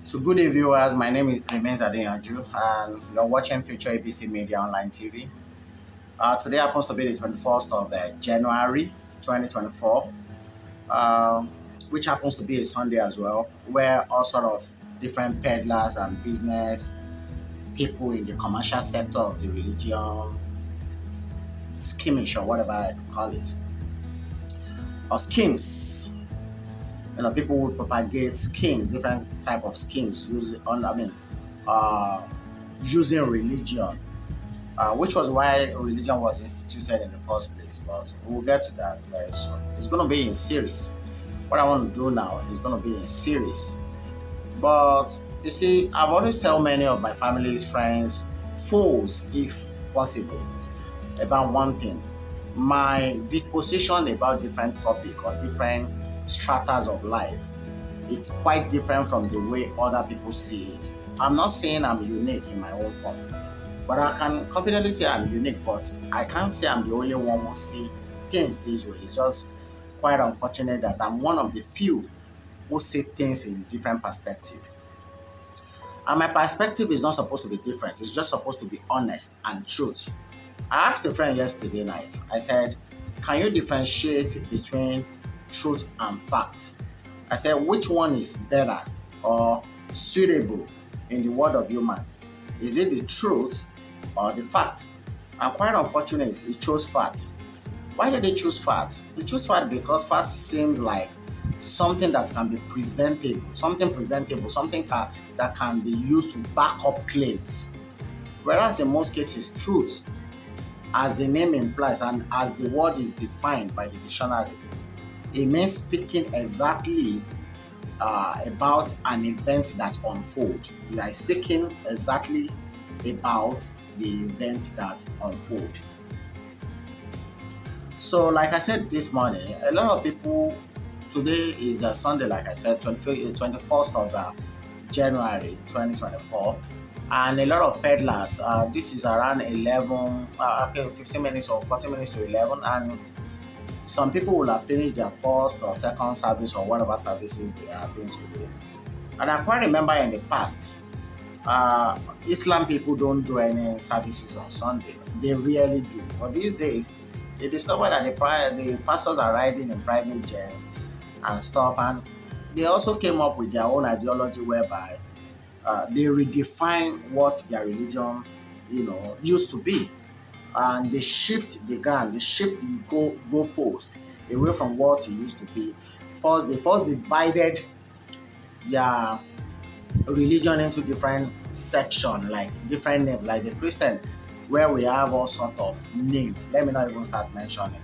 So good day viewers, my name remains Adeyanju and you're watching Future ABC Media Online TV. Today happens to be the 21st of January 2024, um, which happens to be a Sunday as well, where all sort of different peddlers and business people in the commercial sector of the religion, schemish or whatever I call it, or schemes. People would propagate schemes, different type of schemes, uh, using religion, which was why religion was instituted in the first place. But we'll get to that very soon. It's going to be in series. What I want to do now is going to be in series. But you see, I've always tell many of my family's friends, foes if possible, about one thing. My disposition about different topic or different stratas of life, it's quite different from the way other people see it. I'm not saying I'm unique in my own form, but I can confidently say I'm unique, but I can't say I'm the only one who see things this way. It's just quite unfortunate that I'm one of the few who see things in different perspective. And my perspective is not supposed to be different. It's just supposed to be honest and truth. I asked a friend yesterday night, I said, can you differentiate between truth and fact? I said, which one is better or suitable in the world of human? Is it the truth or the fact? And quite unfortunate, he chose fact. Why did they choose fact? They chose fact because fact seems like something that can be presentable, that can be used to back up claims. Whereas in most cases, truth, as the name implies and as the word is defined by the dictionary, it means speaking exactly about an event that unfolds. You are speaking exactly about the event that unfolds. So, like I said this morning, a lot of people, today is a Sunday, like I said, 21st of January 2024. And a lot of peddlers, this is around 11, 15 minutes or 40 minutes to 11. And some people will have finished their first or second service or whatever services they are doing today. And I quite remember in the past, Islam people don't do any services on Sunday. They rarely do. But these days, they discovered that the pastors are riding in private jets and stuff. And they also came up with their own ideology whereby they redefine what their religion, used to be, and they shift the ground, they shift the goalpost away from what it used to be. They first divided their religion into different sections, like different names, like the Christian, where we have all sort of names. Let me not even start mentioning.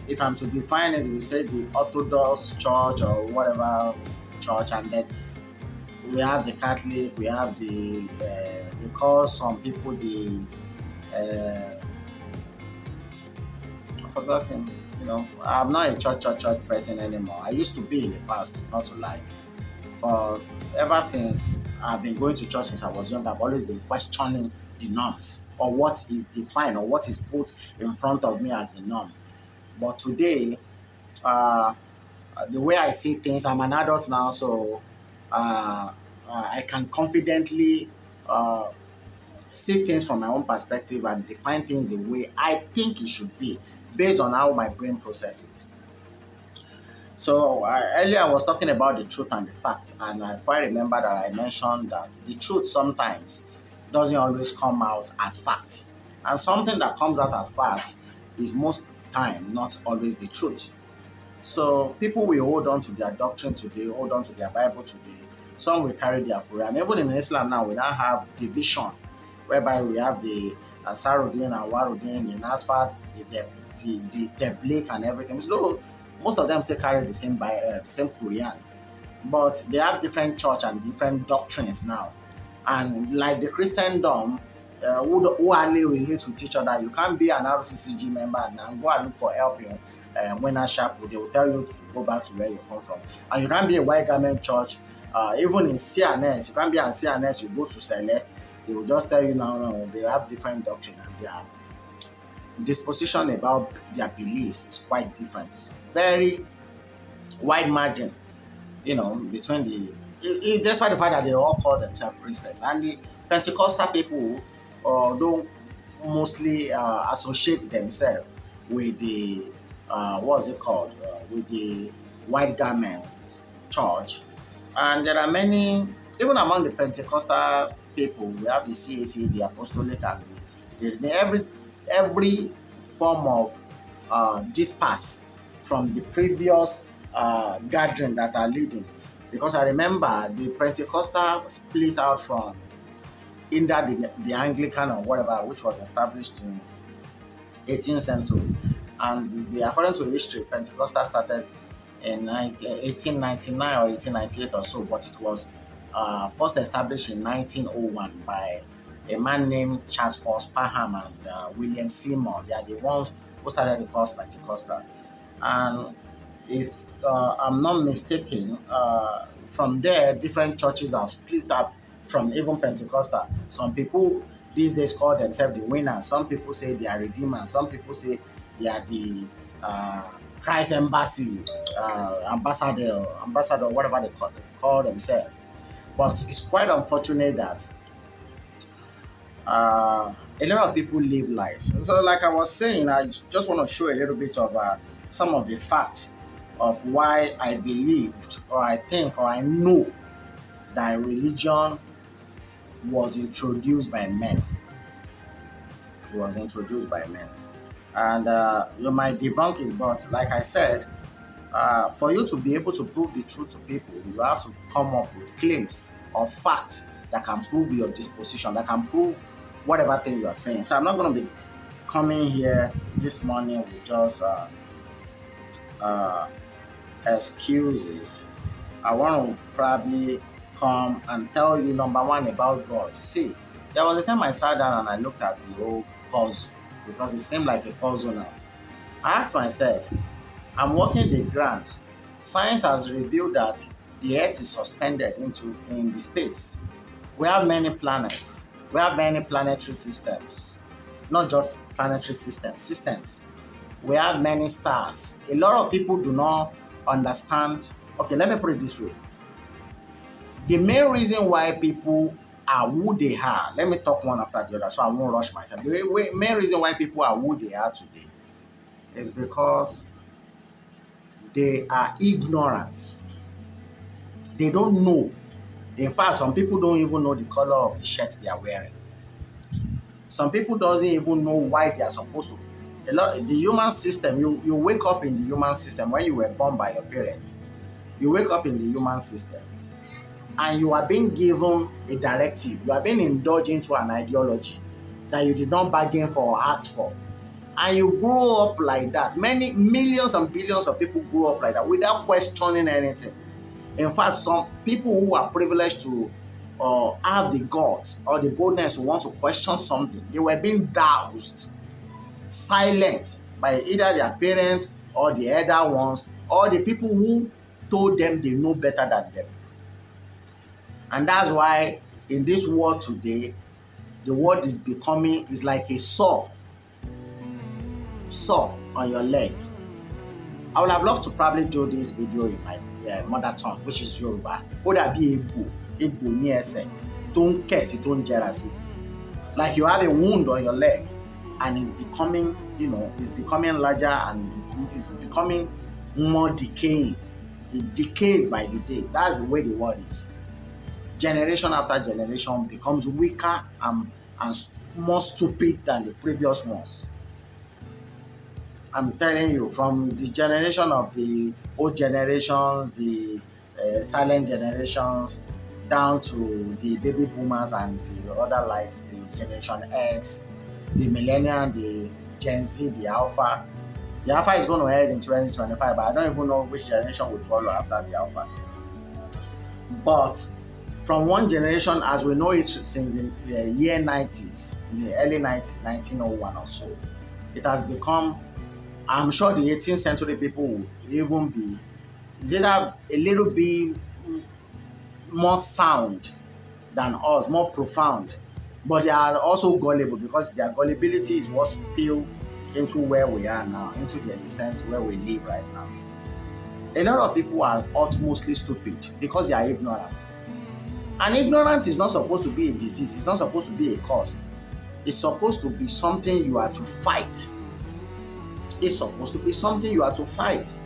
If I'm to define it, we say the Orthodox Church or whatever church, and then we have the Catholic, we have they call some people the I've forgotten. I'm not a church person anymore. I used to be in the past, not to lie. But ever since I've been going to church since I was young, I've always been questioning the norms or what is defined or what is put in front of me as the norm. But today, uh, the way I see things, I'm an adult now, so I can confidently see things from my own perspective and define things the way I think it should be based on how my brain processes it. So earlier I was talking about the truth and the fact, and I quite remember that I mentioned that the truth sometimes doesn't always come out as fact, and something that comes out as fact is most time not always the truth. So people will hold on to their doctrine today, hold on to their Bible today. Some will carry their Quran. Even in Islam now, we now have division, whereby we have the Ansaruddin and Waruddin, the Nasfat, the Tabligh and everything. So most of them still carry the same Quran, but they have different church and different doctrines now. And like the Christendom, who hardly relate with each other, you can't be an RCCG member and go and look for help in Winner Chapel. They will tell you to go back to where you come from. And you can't be a white garment church, even in CNS, you can't be an CNS, you go to Sele, they will just tell you no, they have different doctrine and their disposition about their beliefs is quite different. Very wide margin, between despite the fact that they all call themselves Christians, and the Pentecostal people don't mostly associate themselves with the what's it called, with the white garment church. And there are many, even among the Pentecostal people, we have the CAC, the Apostolic, and every form of disperse from the previous gathering that are leading. Because I remember the Pentecostal split out from either the Anglican or whatever, which was established in 18th century. And according to history, Pentecostal started in 1899 or 1898 or so, but it was first established in 1901 by a man named Charles Fox Parham and William Seymour. They are the ones who started the first Pentecostal. And if I'm not mistaken, from there, different churches have split up from even Pentecostal. Some people these days call themselves the winners. Some people say they are redeemers. Some people say they are the Christ embassy, ambassador, whatever they call themselves. But it's quite unfortunate that a lot of people live lies. So, like I was saying, I just want to show a little bit of some of the facts of why I believed, or I think, or I know that religion was introduced by men. It was introduced by men. And you might debunk it, but like I said, for you to be able to prove the truth to people, you have to come up with claims or facts that can prove your disposition, that can prove whatever thing you are saying. So I'm not going to be coming here this morning with just excuses. I want to probably come and tell you, number one, about God. See, there was a time I sat down and I looked at the whole puzzle because it seemed like a puzzle now. I asked myself, I'm walking the ground. Science has revealed that the Earth is suspended in the space. We have many planets. We have many planetary systems. Not just planetary systems. We have many stars. A lot of people do not understand. Okay, let me put it this way. The main reason why people are who they are, let me talk one after the other so I won't rush myself. The main reason why people are who they are today is because they are ignorant. They don't know. In fact, some people don't even know the color of the shirt they are wearing. Some people doesn't even know why they are supposed to. The human system, you wake up in the human system when you were born by your parents. You wake up in the human system and you are being given a directive. You are being indulged into an ideology that you did not bargain for or ask for. And you grow up like that. Many millions and billions of people grow up like that without questioning anything. In fact, some people who are privileged to have the guts or the boldness to want to question something, they were being doused, silenced by either their parents or the elder ones or the people who told them they know better than them. And that's why in this world today, the world is like a saw on your leg. I would have loved to probably do this video in my mother tongue, which is Yoruba. Ó dàbí egbò ní ẹsẹ̀ tó ń kẹ̀ sí tó ń jẹrà sí. Like you have a wound on your leg and it's becoming, it's becoming larger and it's becoming more decaying. It decays by the day. That's the way the world is. Generation after generation becomes weaker and more stupid than the previous ones. I'm telling you, from the generation of the old generations, the silent generations, down to the baby boomers and the other likes, the Generation X, the Millennium, the Gen Z, the Alpha. The Alpha is going to end in 2025, but I don't even know which generation will follow after the Alpha. But from one generation, as we know it since the year 90s, the early 90s, 1901 or so, it has become, I'm sure the 18th century people will even be either a little bit more sound than us, more profound, but they are also gullible because their gullibility is what spilled into where we are now, into the existence where we live right now. A lot of people are utmostly stupid because they are ignorant. And ignorance is not supposed to be a disease. It's not supposed to be a cause. It's supposed to be something you are to fight. It's supposed to be something you are to fight.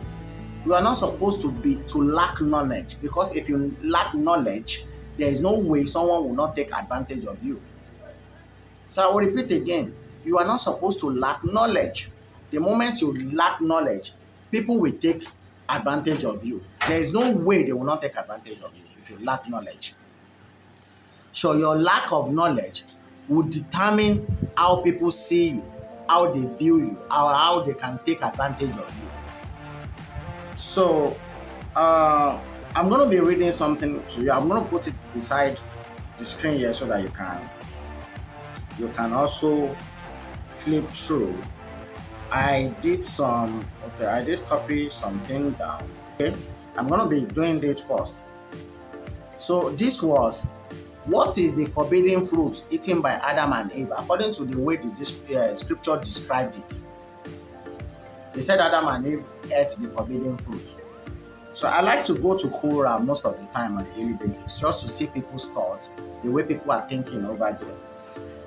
You are not supposed to lack knowledge, because if you lack knowledge, there is no way someone will not take advantage of you. So I will repeat again, you are not supposed to lack knowledge. The moment you lack knowledge, people will take advantage of you. There is no way they will not take advantage of you if you lack knowledge. So your lack of knowledge will determine how people see you, how they view you, how they can take advantage of you. So I'm going to be reading something to you. I'm going to put it beside the screen here so that you can also flip through. I did copy something down. Okay, I'm going to be doing this first. So this was, what is the forbidden fruit eaten by Adam and Eve, according to the way the scripture described it. They said Adam and Eve ate the forbidden fruit. So I like to go to Quran most of the time on a daily basis, just to see people's thoughts, the way people are thinking over there.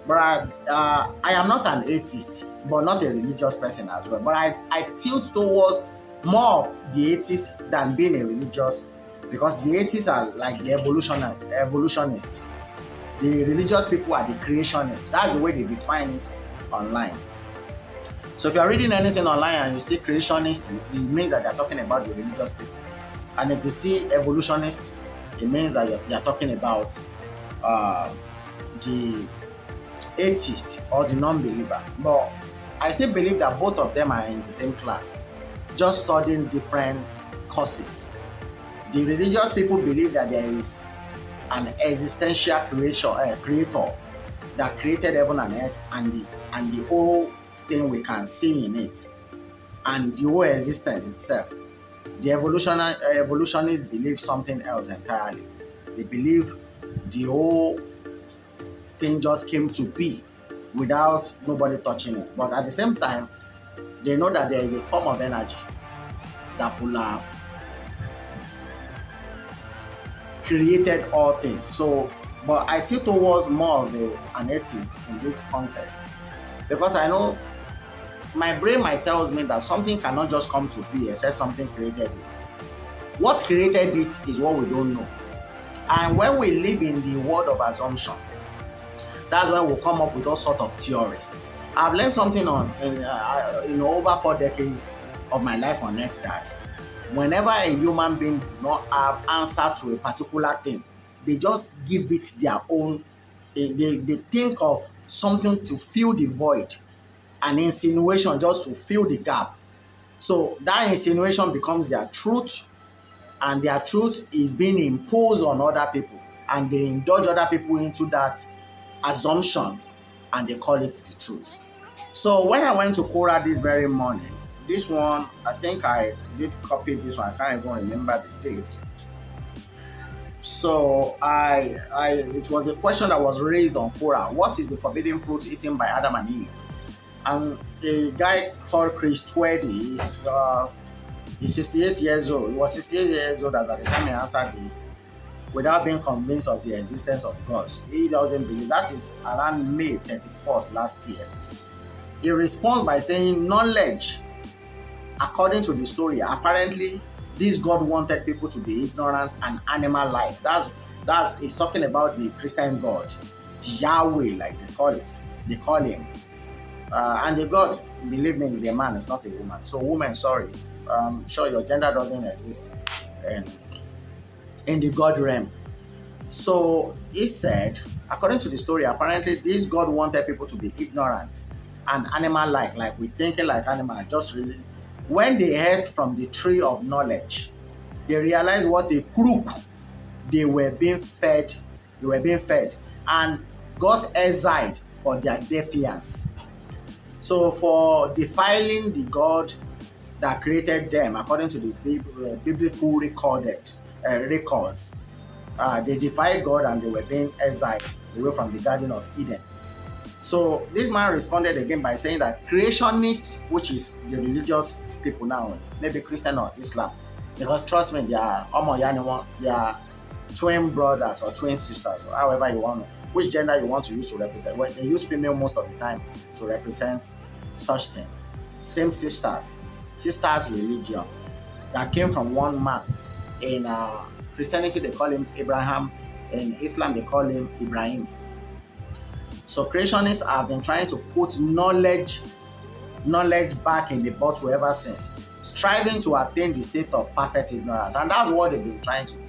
But I am not an atheist, but not a religious person as well. But I tilt towards more of the atheist than being a religious, because the atheists are like the evolutionists. The religious people are the creationists. That's the way they define it online. So if you're reading anything online and you see creationist, it means that they're talking about the religious people. And if you see evolutionist, it means that they're talking about the atheist or the non-believer. But I still believe that both of them are in the same class, just studying different courses. The religious people believe that there is an existential creator that created heaven and earth and the whole thing we can see in it, and the whole existence itself. The evolutionists believe something else entirely. They believe the whole thing just came to be without nobody touching it. But at the same time, they know that there is a form of energy that will have created all things. So, but I tilt towards more of an atheist in this context, because I know my brain might tells me that something cannot just come to be except something created it. What created it is what we don't know. And when we live in the world of assumption, that's when we'll come up with all sorts of theories. I've learned something in over 4 decades of my life on earth, that whenever a human being do not have answer to a particular thing, they just give it their own. They think of something to fill the void, an insinuation just to fill the gap. So that insinuation becomes their truth, and their truth is being imposed on other people, and they indulge other people into that assumption, and they call it the truth. So when I went to Quora this very morning, this one, I think I did copy this one. I can't even remember the date. So it was a question that was raised on Quora. What is the forbidden fruit eaten by Adam and Eve? And a guy called Chris Tweddy is 68 years old. He was 68 years old at the time he answered this, without being convinced of the existence of God. He doesn't believe. That is around May 31st last year. He responds by saying, knowledge, according to the story, apparently this God wanted people to be ignorant and animal-like. He's talking about the Christian God, the Yahweh, like they call it. They call him. And the God, believe me, is a man, it's not a woman. So woman, sorry. Sure, your gender doesn't exist in the God realm. So he said, according to the story, apparently this God wanted people to be ignorant and animal-like we thinking like animal. Just really, when they ate from the tree of knowledge, they realized what a crook they were being fed. They were being fed and got exiled for their defiance. So for defiling the God that created them, according to the biblical records, they defied God and they were being exiled away from the Garden of Eden. So this man responded again by saying that creationists, which is the religious people now, maybe Christian or Islam, Because trust me, they are twin brothers or twin sisters, or however you want, which gender you want to use to represent. Well, they use female most of the time to represent such thing. Same sisters religion that came from one man. In Christianity, they call him Abraham. In Islam, they call him Ibrahim. So creationists have been trying to put knowledge back in the bottle ever since, striving to attain the state of perfect ignorance, and that's what they've been trying to do.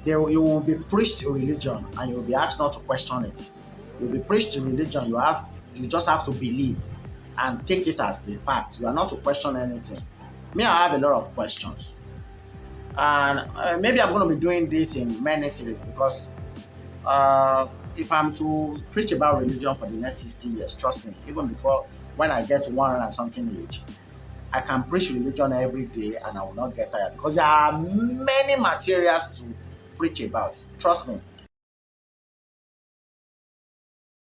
You will be preached religion and you will be asked not to question it. You will be preached religion, you just have to believe and take it as the fact. You are not to question anything. Me, I have a lot of questions, and maybe I'm going to be doing this in many series because if I'm to preach about religion for the next 60 years, trust me, even before when I get to 100 and something age, I can preach religion every day and I will not get tired because there are many materials to preach about. Trust me.